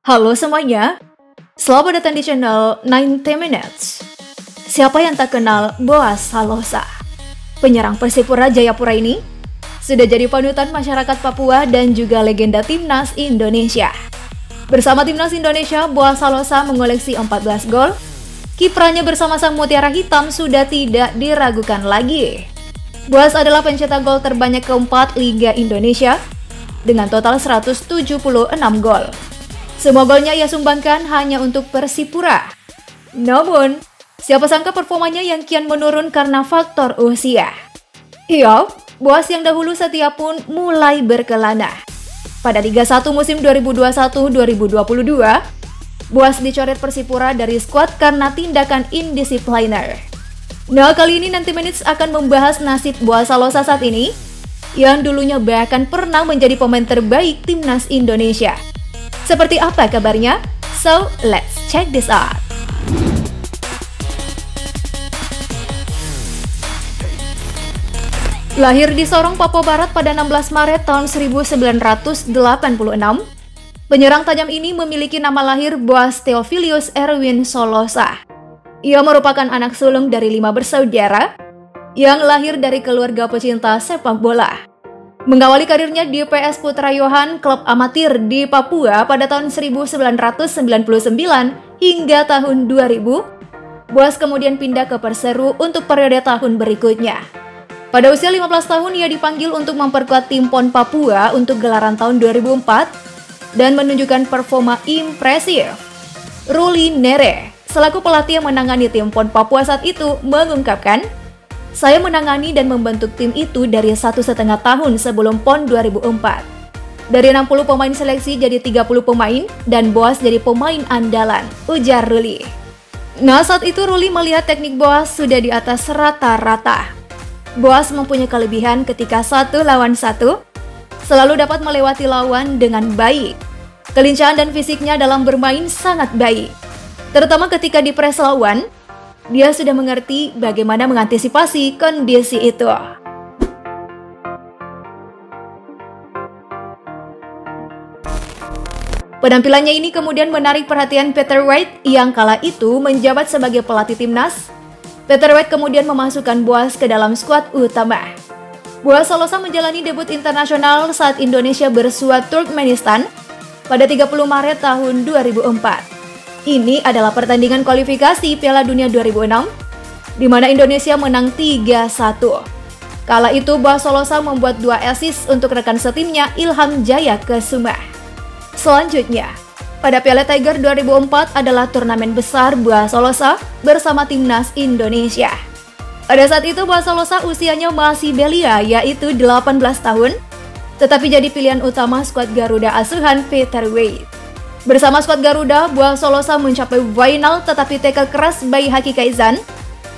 Halo semuanya, selamat datang di channel 90 Minutes. Siapa yang tak kenal Boaz Salosa? Penyerang Persipura Jayapura ini sudah jadi panutan masyarakat Papua dan juga legenda timnas Indonesia. Bersama timnas Indonesia, Boaz Salosa mengoleksi 14 gol. Kiprahnya bersama sang Mutiara Hitam sudah tidak diragukan lagi. Boaz adalah pencetak gol terbanyak keempat Liga Indonesia dengan total 176 gol. Semua golnya ia sumbangkan hanya untuk Persipura. Namun, siapa sangka performanya yang kian menurun karena faktor usia. Iya, Boaz yang dahulu setia pun mulai berkelana. Pada Liga 1 musim 2021-2022, Boaz dicoret Persipura dari skuad karena tindakan indisipliner. Nah, kali ini 90 Minutes akan membahas nasib Boaz Salosa saat ini, yang dulunya bahkan pernah menjadi pemain terbaik timnas Indonesia. Seperti apa kabarnya? So, let's check this out. Lahir di Sorong, Papua Barat pada 16 Maret tahun 1986, penyerang tajam ini memiliki nama lahir Boaz Theophilus Erwin Salosa. Ia merupakan anak sulung dari 5 bersaudara yang lahir dari keluarga pecinta sepak bola. Mengawali karirnya di PS Putra Yohan, klub amatir di Papua pada tahun 1999 hingga tahun 2000, Boaz kemudian pindah ke Perseru untuk periode tahun berikutnya. Pada usia 15 tahun, ia dipanggil untuk memperkuat tim PON Papua untuk gelaran tahun 2004 dan menunjukkan performa impresif. Ruli Nere, selaku pelatih yang menangani tim PON Papua saat itu, mengungkapkan, "Saya menangani dan membentuk tim itu dari 1,5 tahun sebelum PON 2004. Dari 60 pemain seleksi jadi 30 pemain dan Boaz jadi pemain andalan," ujar Ruli. Nah, saat itu Ruli melihat teknik Boaz sudah di atas rata-rata. Boaz mempunyai kelebihan ketika 1 lawan 1, selalu dapat melewati lawan dengan baik. Kelincahan dan fisiknya dalam bermain sangat baik. Terutama ketika di press lawan, dia sudah mengerti bagaimana mengantisipasi kondisi itu. Penampilannya ini kemudian menarik perhatian Peter White yang kala itu menjabat sebagai pelatih timnas. Peter White kemudian memasukkan Boaz ke dalam skuad utama. Boaz Salosa menjalani debut internasional saat Indonesia bersua Turkmenistan pada 30 Maret tahun 2004. Ini adalah pertandingan kualifikasi Piala Dunia 2006, di mana Indonesia menang 3-1. Kala itu, Boaz Salosa membuat 2 assist untuk rekan setimnya Ilham Jaya Kesuma. Selanjutnya, pada Piala Tiger 2004 adalah turnamen besar Boaz Salosa bersama timnas Indonesia. Pada saat itu, Boaz Salosa usianya masih belia, yaitu 18 tahun, tetapi jadi pilihan utama skuad Garuda asuhan Peter White. Bersama skuad Garuda, Boaz Salosa mencapai final, tetapi tackle keras Bayi Haki Kaizan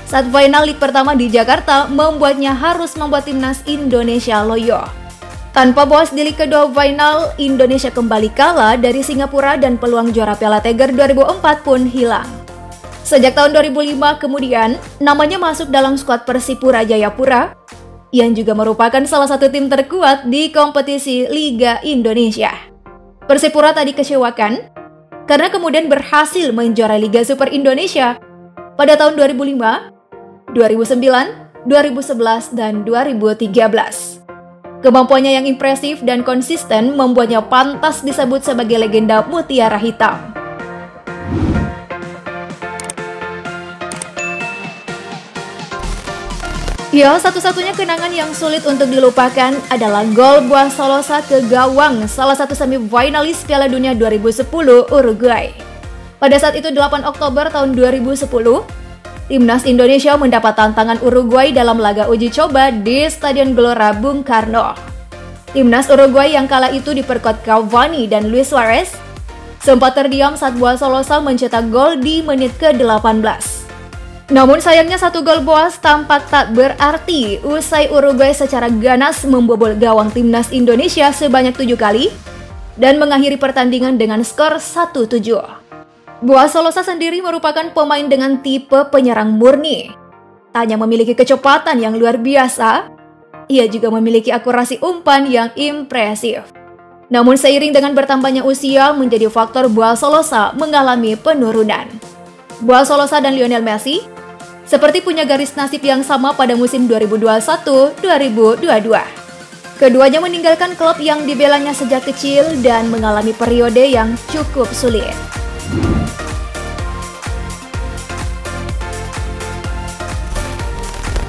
saat final lig pertama di Jakarta membuatnya harus membuat timnas Indonesia loyo. Tanpa Boaz di lig kedua final, Indonesia kembali kalah dari Singapura dan peluang juara Piala Tiger 2004 pun hilang. Sejak tahun 2005 kemudian, namanya masuk dalam skuad Persipura Jayapura, yang juga merupakan salah satu tim terkuat di kompetisi Liga Indonesia. Persipura tadi kecewakan karena kemudian berhasil menjuarai Liga Super Indonesia pada tahun 2005, 2009, 2011, dan 2013. Kemampuannya yang impresif dan konsisten membuatnya pantas disebut sebagai legenda Mutiara Hitam. Ya, satu-satunya kenangan yang sulit untuk dilupakan adalah gol Boaz Salosa ke gawang salah satu semifinalis Piala Dunia 2010 Uruguay. Pada saat itu 8 Oktober tahun 2010, timnas Indonesia mendapat tantangan Uruguay dalam laga uji coba di Stadion Gelora Bung Karno. Timnas Uruguay yang kala itu diperkuat Cavani dan Luis Suarez sempat terdiam saat Boaz Salosa mencetak gol di menit ke-18. Namun sayangnya satu gol Boaz tampak tak berarti usai Uruguay secara ganas membobol gawang timnas Indonesia sebanyak 7 kali dan mengakhiri pertandingan dengan skor 1-7. Boaz Salosa sendiri merupakan pemain dengan tipe penyerang murni. Tak hanya memiliki kecepatan yang luar biasa, ia juga memiliki akurasi umpan yang impresif. Namun seiring dengan bertambahnya usia menjadi faktor Boaz Solosa mengalami penurunan. Boaz Solosa dan Lionel Messi seperti punya garis nasib yang sama pada musim 2021-2022. Keduanya meninggalkan klub yang dibelanya sejak kecil dan mengalami periode yang cukup sulit.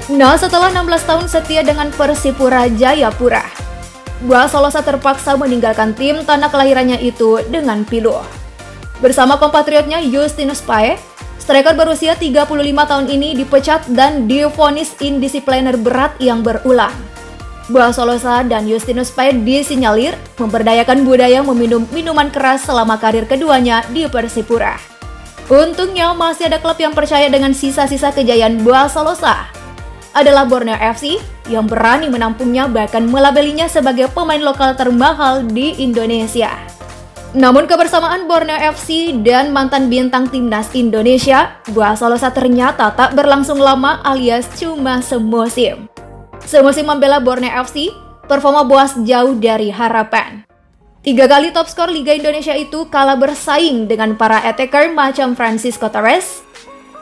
Nah, setelah 16 tahun setia dengan Persipura Jayapura, Boaz Solosa terpaksa meninggalkan tim tanah kelahirannya itu dengan pilu. Bersama kompatriotnya Justinus Pae, striker berusia 35 tahun ini dipecat dan divonis indisipliner berat yang berulang. Boaz Solosa dan Justinus Pae disinyalir memberdayakan budaya meminum minuman keras selama karir keduanya di Persipura. Untungnya masih ada klub yang percaya dengan sisa-sisa kejayaan Boaz Solosa. Adalah Borneo FC yang berani menampungnya bahkan melabelinya sebagai pemain lokal termahal di Indonesia. Namun kebersamaan Borneo FC dan mantan bintang timnas Indonesia, Boaz Solosa ternyata tak berlangsung lama alias cuma semusim. Semusim membela Borneo FC, performa Boaz jauh dari harapan. 3 kali top skor Liga Indonesia itu kalah bersaing dengan para attacker macam Francisco Torres,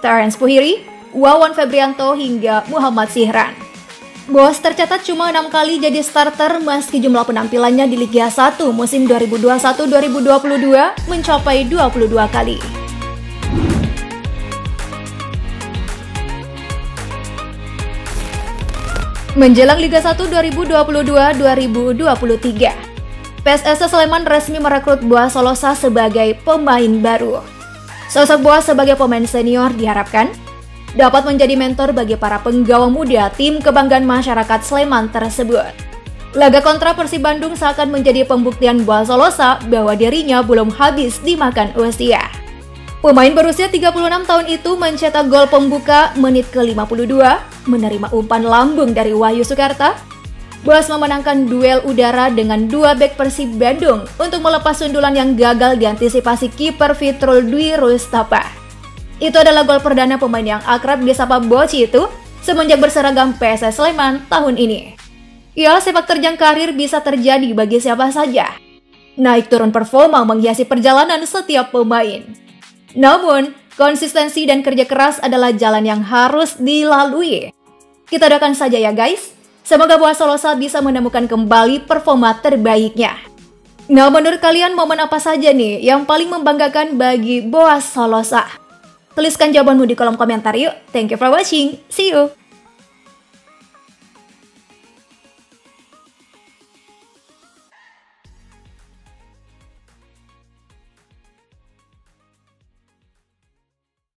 Terence Puhiri, Wawan Febrianto hingga Muhammad Syihran. Boaz tercatat cuma 6 kali jadi starter meski jumlah penampilannya di Liga 1 musim 2021-2022 mencapai 22 kali. Menjelang Liga 1 2022-2023, PSS Sleman resmi merekrut Boaz Solosa sebagai pemain baru. Sosok Boaz sebagai pemain senior diharapkan dapat menjadi mentor bagi para penggawa muda tim kebanggaan masyarakat Sleman tersebut. Laga kontra Persib Bandung seakan menjadi pembuktian Boaz Solosa bahwa dirinya belum habis dimakan usia. Pemain berusia 36 tahun itu mencetak gol pembuka menit ke-52, menerima umpan lambung dari Wahyu Sukarta. Boaz memenangkan duel udara dengan 2 bek Persib Bandung untuk melepas sundulan yang gagal diantisipasi kiper Fitrul Dwi Rustapa. Itu adalah gol perdana pemain yang akrab disapa Boci itu semenjak berseragam PSS Sleman tahun ini. Ya, sepak terjang karir bisa terjadi bagi siapa saja. Naik turun performa menghiasi perjalanan setiap pemain. Namun, konsistensi dan kerja keras adalah jalan yang harus dilalui. Kita doakan saja ya guys, semoga Boaz Solosa bisa menemukan kembali performa terbaiknya. Nah, menurut kalian momen apa saja nih yang paling membanggakan bagi Boaz Solosa? Tuliskan jawabanmu di kolom komentar yuk. Thank you for watching. See you.